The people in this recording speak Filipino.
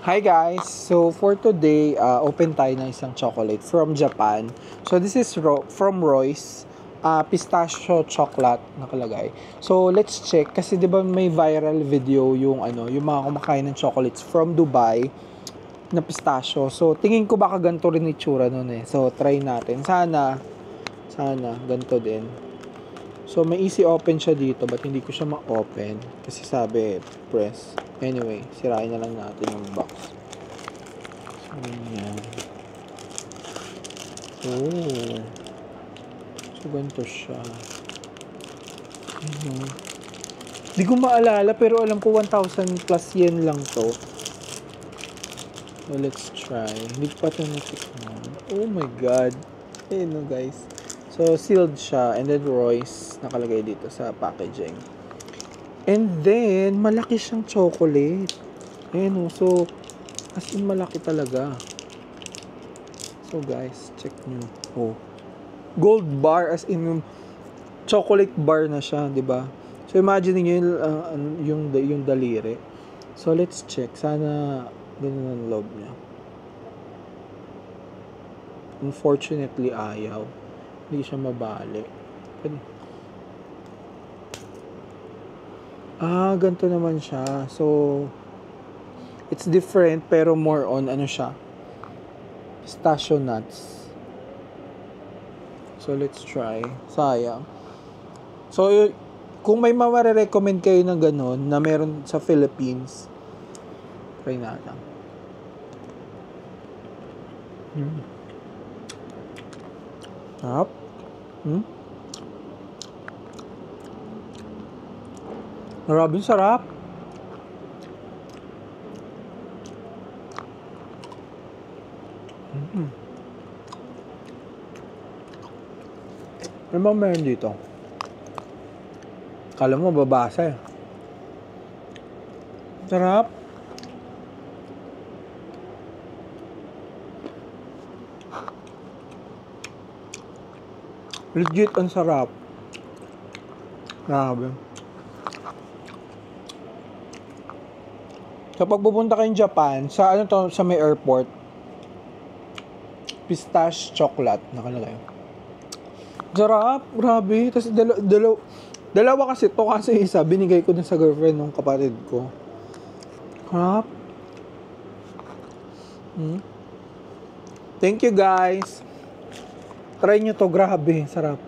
Hi guys! So for today, open tayo ng isang chocolate from Japan. So this is from Royce. Pistachio chocolate nakalagay. So let's check kasi 'di ba may viral video yung yung mga kumakain ng chocolates from Dubai na pistachio. So tingin ko baka ganito rin itsura nun eh. So try natin. Sana ganito din. So may easy open siya dito but hindi ko siya ma-open kasi sabi press. Anyway, sirain na lang natin yung box. So yan. Oh. So ganito siya. Hindi ko maalala pero alam ko 1,000 plus yen lang to. So let's try. Hindi ko pa ito natikman. Oh my god. Ayun no guys. So, sealed siya. And then, Royce, nakalagay dito sa packaging. And then, malaki siyang chocolate. Ayan o. So, as in, malaki talaga. So, guys, check nyo. Oh. Gold bar, as in, yung chocolate bar na siya, di ba? So, imagine nyo yung daliri. So, let's check. Sana, ganun ang loob niya. Unfortunately, ayaw. Hindi siya mabali. Ganito naman siya. So, it's different pero more on ano siya. Pistachio nuts. So, let's try. Sayang. So, kung may maware-recommend kayo ng ganun na meron sa Philippines, try natin. Sarap. Grabe, sarap. Ano ba meron dito? Kala mo babasa eh. Sarap. Legit ang sarap. Grabe. So pag pupunta kayong Japan, sa sa may airport, pistache chocolate nakalagay. Sarap, grabe. Tapos dalawa kasi to kasi isa binigay ko dun sa girlfriend ng kapatid ko. Sarap. Thank you guys. Try nyo to, grabe, sarap.